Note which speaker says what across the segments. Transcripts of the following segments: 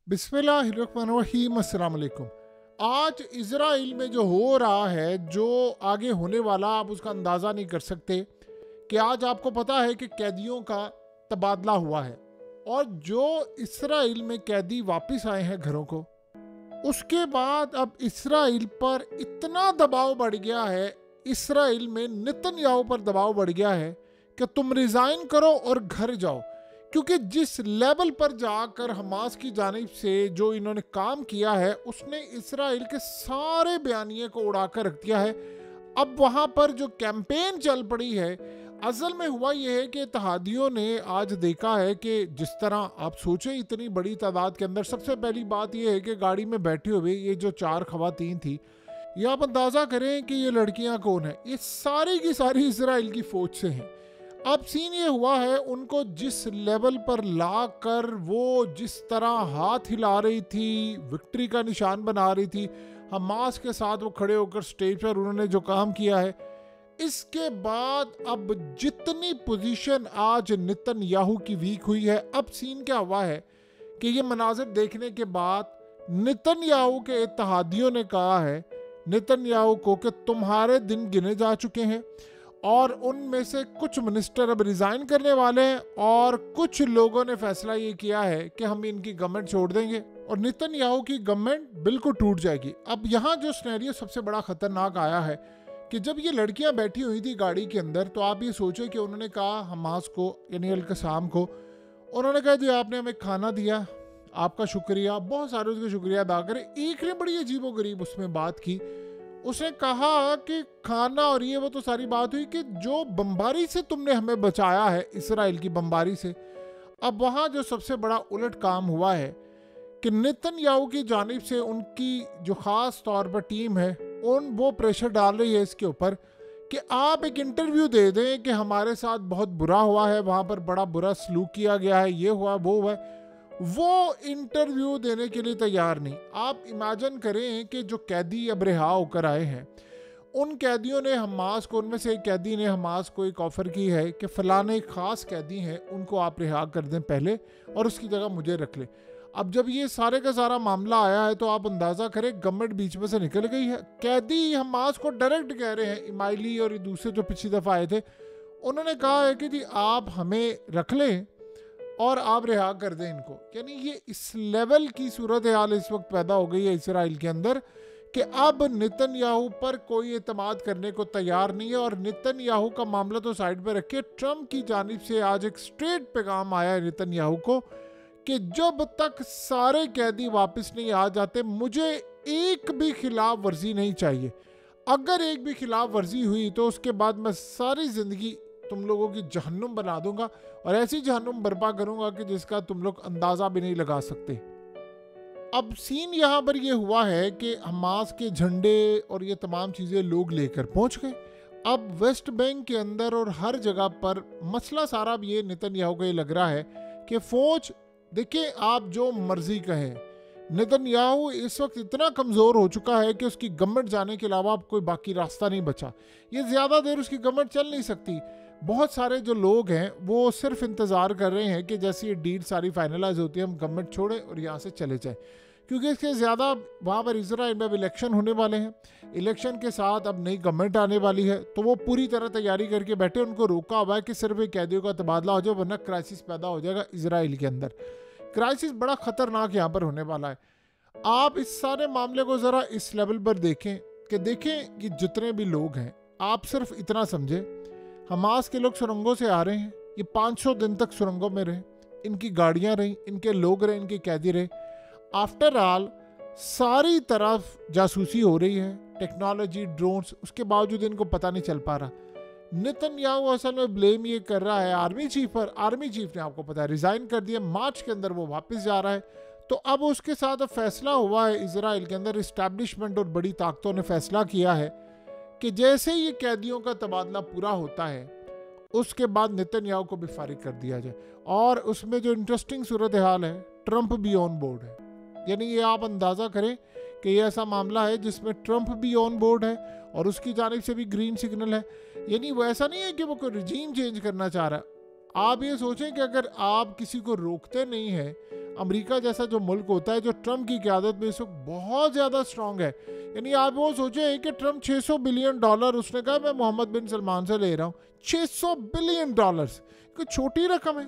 Speaker 1: बिस्मिल्लाहिर्रहमानिर्रहीम, अस्सलाम वालेकुम। आज इज़राइल में जो हो रहा है, जो आगे होने वाला, आप उसका अंदाज़ा नहीं कर सकते। कि आज आपको पता है कि कैदियों का तबादला हुआ है और जो इज़राइल में कैदी वापस आए हैं घरों को, उसके बाद अब इज़राइल पर इतना दबाव बढ़ गया है, इज़राइल में नेतन्याहू पर दबाव बढ़ गया है कि तुम रिज़ाइन करो और घर जाओ। क्योंकि जिस लेवल पर जाकर हमास की जानिब से जो इन्होंने काम किया है, उसने इज़राइल के सारे बयानिए को उड़ाकर रख दिया है। अब वहाँ पर जो कैंपेन चल पड़ी है, असल में हुआ यह है कि इत्तेहादियों ने आज देखा है कि जिस तरह आप सोचें इतनी बड़ी तादाद के अंदर, सबसे पहली बात यह है कि गाड़ी में बैठे हुए ये जो 4 खवातीन थी, ये आप अंदाज़ा करें कि ये लड़कियां कौन हैं। ये सारी की सारी इज़राइल की फ़ौज से हैं। अब सीन ये हुआ है, उनको जिस लेवल पर ला कर वो जिस तरह हाथ हिला रही थी, विक्ट्री का निशान बना रही थी, हमास के साथ वो खड़े होकर स्टेज पर उन्होंने जो काम किया है, इसके बाद अब जितनी पोजीशन आज नेतन्याहू की वीक हुई है, अब सीन क्या हुआ है कि ये मनाजिर देखने के बाद नेतन्याहू के इत्तेहादियों ने कहा है नेतन्याहू को कि तुम्हारे दिन गिने जा चुके हैं और उनमें से कुछ मिनिस्टर अब रिज़ाइन करने वाले हैं और कुछ लोगों ने फैसला ये किया है कि हम इनकी गवर्नमेंट छोड़ देंगे और नेतन्याहू की गवर्नमेंट बिल्कुल टूट जाएगी। अब यहाँ जो सिनेरियो सबसे बड़ा ख़तरनाक आया है कि जब ये लड़कियां बैठी हुई थी गाड़ी के अंदर, तो आप ये सोचो कि उन्होंने कहा हमास को, यानी अल-क़साम को, उन्होंने कहा जी आपने हमें खाना दिया, आपका शुक्रिया, बहुत सारे उसका शुक्रिया अदा करें। एक ने बड़ी अजीबोगरीब उसमें बात की, उसने कहा कि खाना और ये वो तो सारी बात हुई कि जो बमबारी से तुमने हमें बचाया है, इसराइल की बमबारी से। अब वहाँ जो सबसे बड़ा उलट काम हुआ है कि नेतन्याहू की जानिब से उनकी जो ख़ास तौर पर टीम है, वो प्रेशर डाल रही है इसके ऊपर कि आप एक इंटरव्यू दे दें कि हमारे साथ बहुत बुरा हुआ है, वहाँ पर बड़ा बुरा सलूक किया गया है, ये हुआ वो हुआ। वो इंटरव्यू देने के लिए तैयार नहीं। आप इमेजिन करें कि जो कैदी अब रिहा होकर आए हैं, उन कैदियों ने हमास को, उनमें से एक कैदी ने हमास को एक ऑफ़र की है कि फ़लाने ख़ास कैदी हैं, उनको आप रिहा कर दें पहले और उसकी जगह मुझे रख लें। अब जब ये सारे का सारा मामला आया है तो आप अंदाज़ा करें गवर्नमेंट बीच में से निकल गई है। कैदी हमास को डायरेक्ट कह रहे हैं, इमाइली और दूसरे जो पिछली दफ़ा आए थे, उन्होंने कहा है कि जी आप हमें रख लें और आप रिहा कर दें इनको। यानी ये इस लेवल की सूरत हाल इस वक्त पैदा हो गई है इसराइल के अंदर कि अब नेतन्याहू पर कोई एतमाद करने को तैयार नहीं है। और नेतन्याहू का मामला तो साइड पे रखे, ट्रंप की जानिब से आज एक स्ट्रेट पैगाम आया है नेतन्याहू को कि जब तक सारे कैदी वापस नहीं आ जाते, मुझे एक भी खिलाफ वर्जी नहीं चाहिए। अगर एक भी खिलाफ वर्जी हुई तो उसके बाद मैं सारी ज़िंदगी तुम लोगों की जहन्नुम बना दूंगा और ऐसी जहन्नुम बर्पा करूंगा कि जिसका तुम लोग अंदाज़ा भी नहीं लगा सकते। अब सीन यहाँ पर ये हुआ है कि हमास के झंडे और ये तमाम चीज़ें लोग लेकर पहुँच गए। अब वेस्ट बैंक के अंदर और हर जगह पर मसला सारा भी ये नेतन्याहू को ये लग रहा है कि फ़ौज, देखिए आप जो मर्जी कहें, नेतन्याहू इस वक्त इतना कमज़ोर हो चुका है कि उसकी गवर्नमेंट जाने के अलावा अब कोई बाकी रास्ता नहीं बचा। ये ज़्यादा देर उसकी गवर्नमेंट चल नहीं सकती। बहुत सारे जो लोग हैं वो सिर्फ इंतज़ार कर रहे हैं कि जैसे ये डील सारी फाइनलाइज होती है, हम गवर्नमेंट छोड़ें और यहाँ से चले जाएं, क्योंकि इसके ज़्यादा वहाँ पर इजराइल में अब इलेक्शन होने वाले हैं। इलेक्शन के साथ अब नई गवर्नमेंट आने वाली है, तो वो पूरी तरह तैयारी करके बैठे। उनको रोका हुआ है कि सिर्फ एक कैदियों का तबादला हो जाए, वरना क्राइसिस पैदा हो जाएगा इजराइल के अंदर। क्राइसिस बड़ा ख़तरनाक यहाँ पर होने वाला है। आप इस सारे मामले को ज़रा इस लेवल पर देखें कि जितने भी लोग हैं, आप सिर्फ इतना समझें, हमास के लोग सुरंगों से आ रहे हैं, ये 500 दिन तक सुरंगों में रहे, इनकी गाड़ियाँ रहीं, इनके लोग रहे, इनके कैदी रहे। आफ्टर ऑल सारी तरफ जासूसी हो रही है, टेक्नोलॉजी, ड्रोन्स, उसके बावजूद इनको पता नहीं चल पा रहा। नेतन्याहू असल में ब्लेम ये कर रहा है आर्मी चीफ पर। आर्मी चीफ ने, आपको पता है, रिज़ाइन कर दिया, मार्च के अंदर वो वापस जा रहा है। तो अब उसके साथ अब फैसला हुआ है इजराइल के अंदर, इस्टेब्लिशमेंट और बड़ी ताकतों ने फैसला किया है कि जैसे ये कैदियों का तबादला पूरा होता है, उसके बाद नेतन्याहू को भी फारिग कर दिया जाए। और उसमें जो इंटरेस्टिंग सूरत हाल है, ट्रंप भी ऑन बोर्ड है। यानी ये आप अंदाज़ा करें कि ये ऐसा मामला है जिसमें ट्रंप भी ऑन बोर्ड है और उसकी जानिब से भी ग्रीन सिग्नल है। यानी वो ऐसा नहीं है कि वो कोई रिजीम चेंज करना चाह रहा है। आप ये सोचें कि अगर आप किसी को रोकते नहीं हैं, अमेरिका जैसा जो मुल्क होता है जो ट्रम्प की क़यादत में इस वक्त बहुत ज़्यादा स्ट्रांग है। यानी आप वो सोचें कि ट्रम्प $600 बिलियन उसने कहा मैं मोहम्मद बिन सलमान से ले रहा हूँ। $600 बिलियन कोई छोटी रकम है।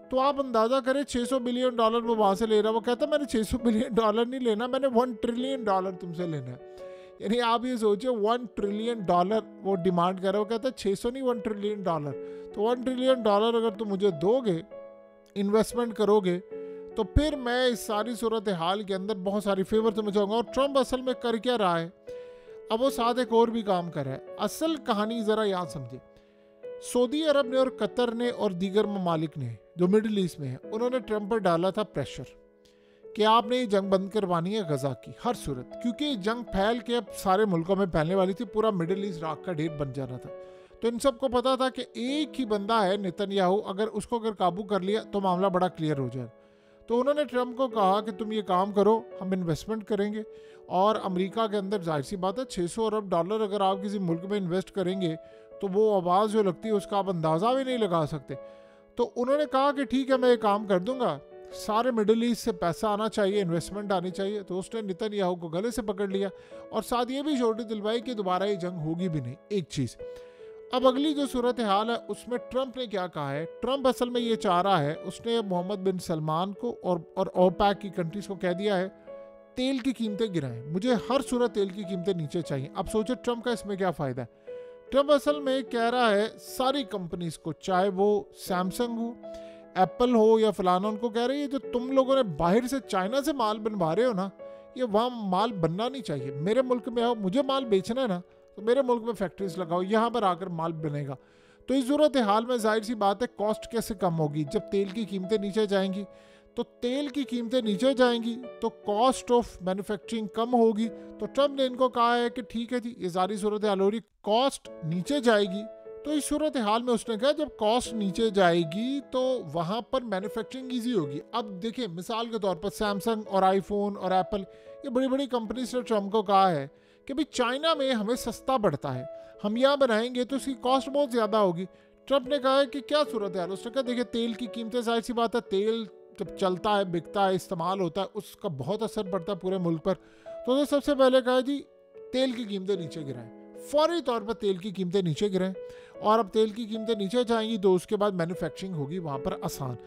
Speaker 1: तो आप अंदाज़ा करें $600 बिलियन वो वहाँ से ले रहा है। वो कहता मैंने $600 बिलियन नहीं लेना, मैंने $1 ट्रिलियन तुमसे लेना है। यानी आप ये सोचिए $1 ट्रिलियन वो डिमांड कर रहा है। वो कहता है 600 नहीं, $1 ट्रिलियन। तो $1 ट्रिलियन अगर तुम मुझे दोगे, इन्वेस्टमेंट करोगे, तो फिर मैं इस सारी सूरत हाल के अंदर बहुत सारी फेवर तुम्हें चाहूँगा। और ट्रम्प असल में कर क्या रहा है, अब वो साथ एक और भी काम कर रहा है। असल कहानी ज़रा याद समझे। सऊदी अरब ने और कतर ने और दीगर ममालिक ने जो मिडिल ईस्ट में है, उन्होंने ट्रम्प पर डाला था प्रेशर कि आपने ये जंग बंद करवानी है गजा की हर सूरत, क्योंकि ये जंग फैल के अब सारे मुल्कों में फैलने वाली थी, पूरा मिडिल ईस्ट राख का ढेर बन जाना था। तो इन सबको पता था कि एक ही बंदा है नेतन्याहू, अगर काबू कर लिया तो मामला बड़ा क्लियर हो जाए। तो उन्होंने ट्रम्प को कहा कि तुम ये काम करो, हम इन्वेस्टमेंट करेंगे। और अमेरिका के अंदर जाहिर सी बात है $600 अरब अगर आप किसी मुल्क में इन्वेस्ट करेंगे तो वो आवाज़ जो लगती है उसका आप अंदाज़ा भी नहीं लगा सकते। तो उन्होंने कहा कि ठीक है मैं ये काम कर दूंगा, सारे मिडिल ईस्ट से पैसा आना चाहिए, इन्वेस्टमेंट आनी चाहिए। तो उसने नेतन्याहू को गले से पकड़ लिया और साथ ये भी छोटी दिलवाई कि दोबारा ये जंग होगी भी नहीं। एक चीज़, अब अगली जो सूरत हाल है उसमें ट्रम्प ने क्या कहा है। ट्रम्प असल में ये चाह रहा है, उसने मोहम्मद बिन सलमान को और ओपेक की कंट्रीज़ को कह दिया है तेल की कीमतें गिराएं, मुझे हर सूरत तेल की कीमतें नीचे चाहिए। अब सोचो ट्रम्प का इसमें क्या फ़ायदा है। ट्रम्प असल में कह रहा है सारी कंपनीज को, चाहे वो सैमसंग हो, एप्पल हो या फलाना, उनको कह रही है जो तुम लोगों ने बाहर से चाइना से माल बनवा रहे हो ना, ये वहाँ माल बनना नहीं चाहिए। मेरे मुल्क में आओ, मुझे माल बेचना है ना, तो मेरे मुल्क में फैक्ट्रीज लगाओ, यहाँ पर आकर माल बनेगा। तो इस सूरत हाल में जाहिर सी बात है कॉस्ट कैसे कम होगी। जब तेल की कीमतें नीचे जाएंगी तो तेल की कीमतें नीचे जाएंगी तो कॉस्ट ऑफ मैन्युफैक्चरिंग कम होगी। तो ट्रम्प ने इनको कहा है कि ठीक है जी, ये सारी सूरत हाल हो रही, कॉस्ट नीचे जाएगी। तो इस सूरत हाल में उसने कहा जब कॉस्ट नीचे जाएगी तो वहाँ पर मैन्युफैक्चरिंग ईजी होगी। अब देखिए मिसाल के तौर पर सैमसंग और आईफोन और एप्पल, ये बड़ी बड़ी कंपनीज ने ट्रम्प को कहा है कि भाई चाइना में हमें सस्ता पड़ता है, हम यहाँ बनाएंगे तो उसकी कॉस्ट बहुत ज़्यादा होगी। ट्रम्प ने कहा है कि क्या सूरत हाल, उसने कहा देखिए तेल की कीमतें, जाहिर सी बात है तेल जब चलता है, बिकता है, इस्तेमाल होता है, उसका बहुत असर पड़ता है पूरे मुल्क पर। तो सबसे पहले कहा जी तेल की कीमतें नीचे गिराएं, फौरी तौर पर तेल की कीमतें नीचे गिराएं। और अब तेल की कीमतें नीचे जाएंगी तो उसके बाद मैन्युफैक्चरिंग होगी वहाँ पर आसान।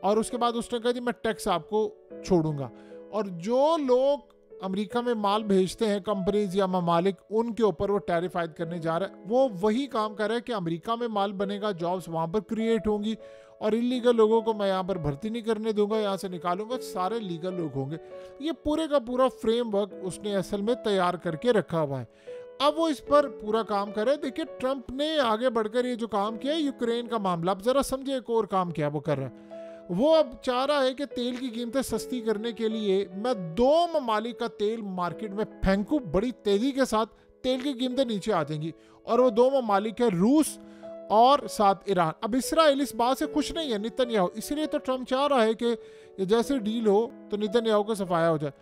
Speaker 1: और उसके बाद उसने कहा जी मैं टैक्स आपको छोड़ूंगा। और जो लोग अमेरिका में माल भेजते हैं कंपनीज या ममालिक, उनके ऊपर वो टैरिफ आयद करने जा रहा है। वो वही काम कर रहा है कि अमेरिका में माल बनेगा, जॉब्स वहाँ पर क्रिएट होंगी और इलीगल लोगों को मैं यहाँ पर भर्ती नहीं करने दूंगा, यहाँ से निकालूंगा, सारे लीगल लोग होंगे। ये पूरे का पूरा फ्रेमवर्क उसने असल में तैयार करके रखा हुआ है। अब वो इस पर पूरा काम कर रहे हैं। देखिए ट्रम्प ने आगे बढ़कर ये जो काम किया है यूक्रेन का मामला, अब जरा समझे एक और काम किया वो कर रहा है। वो अब चाह रहा है कि तेल की कीमतें सस्ती करने के लिए मैं 2 ममालिक का तेल मार्केट में फेंकूं, बड़ी तेजी के साथ तेल की कीमतें नीचे आ जाएंगी। और वो 2 ममालिक है रूस और साथ ईरान। अब इसराइल इस बात से खुश नहीं है नेतन्याहू, इसीलिए तो ट्रम्प चाह रहा है कि ये जैसे डील हो तो नेतन्याहू को सफाया हो जाए।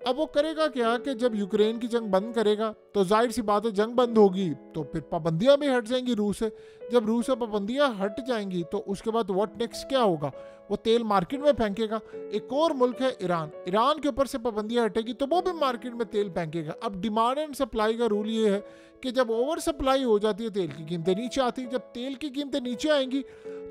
Speaker 1: अब वो करेगा क्या कि जब यूक्रेन की जंग बंद करेगा तो जाहिर सी बात है जंग बंद होगी तो फिर पाबंदियां भी हट जाएंगी रूस से। जब रूस से पाबंदियां हट जाएंगी तो उसके बाद व्हाट नेक्स्ट क्या होगा, वो तेल मार्केट में फेंकेगा। एक और मुल्क है ईरान, ईरान के ऊपर से पाबंदियां हटेगी तो वो भी मार्केट में तेल फेंकेगा। अब डिमांड एंड सप्लाई का रूल ये है कि जब ओवर सप्लाई हो जाती है तेल की कीमतें नीचे आती है। जब तेल की कीमतें नीचे आएंगी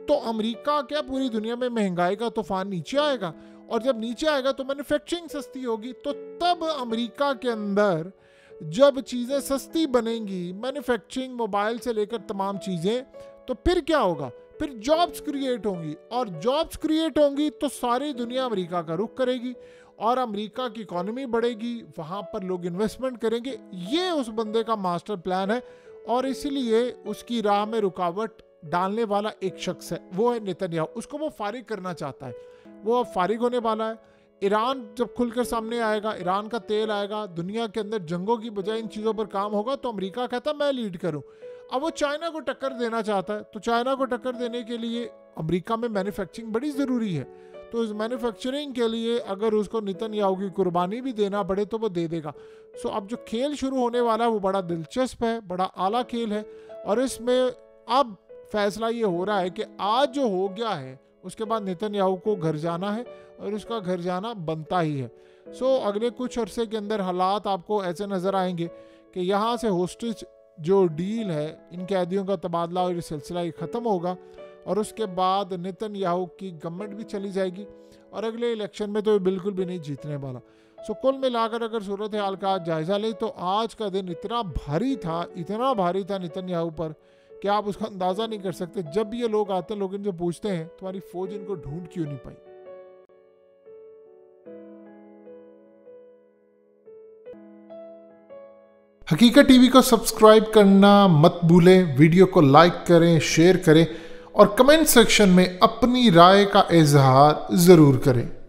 Speaker 1: तो अमेरिका क्या पूरी दुनिया में महंगाई का तूफान नीचे आएगा। और जब नीचे आएगा तो मैन्युफैक्चरिंग सस्ती होगी। तो तब अमेरिका के अंदर जब चीज़ें सस्ती बनेंगी, मैन्युफैक्चरिंग मोबाइल से लेकर तमाम चीज़ें, तो फिर क्या होगा, फिर जॉब्स क्रिएट होंगी। और जॉब्स क्रिएट होंगी तो सारी दुनिया अमेरिका का रुख करेगी और अमेरिका की इकोनॉमी बढ़ेगी, वहाँ पर लोग इन्वेस्टमेंट करेंगे। ये उस बंदे का मास्टर प्लान है और इसीलिए उसकी राह में रुकावट डालने वाला एक शख्स है, वो है नेतन्याहू। उसको वो फारिग करना चाहता है, वो अब फारिग होने वाला है। ईरान जब खुलकर सामने आएगा, ईरान का तेल आएगा, दुनिया के अंदर जंगों की बजाय इन चीज़ों पर काम होगा तो अमेरिका कहता मैं लीड करूं। अब वो चाइना को टक्कर देना चाहता है तो चाइना को टक्कर देने के लिए अमेरिका में मैन्युफैक्चरिंग बड़ी ज़रूरी है। तो इस मैन्युफैक्चरिंग के लिए अगर उसको नेतन्याहू की कुर्बानी भी देना पड़े तो वो दे देगा। सो अब जो खेल शुरू होने वाला है वो बड़ा दिलचस्प है, बड़ा आला खेल है। और इसमें अब फैसला ये हो रहा है कि आज जो हो गया है उसके बाद नेतन्याहू को घर जाना है और उसका घर जाना बनता ही है। अगले कुछ अरसे के अंदर हालात आपको ऐसे नज़र आएंगे कि यहाँ से होस्टेज जो डील है, इन कैदियों का तबादला और ये सिलसिला ही ख़त्म होगा और उसके बाद नेतन्याहू की गवर्नमेंट भी चली जाएगी और अगले इलेक्शन में तो ये बिल्कुल भी नहीं जीतने वाला। कुल मिलाकर अगर सूरत हाल का जायज़ा ले तो आज का दिन इतना भारी था नेतन्याहू पर कि आप उसका अंदाज़ा नहीं कर सकते। जब ये लोग आते हैं, लोग इनसे पूछते हैं तुम्हारी फौज इनको ढूंढ क्यों नहीं पाई।
Speaker 2: हकीकत टीवी को सब्सक्राइब करना मत भूलें, वीडियो को लाइक करें, शेयर करें और कमेंट सेक्शन में अपनी राय का इजहार ज़रूर करें।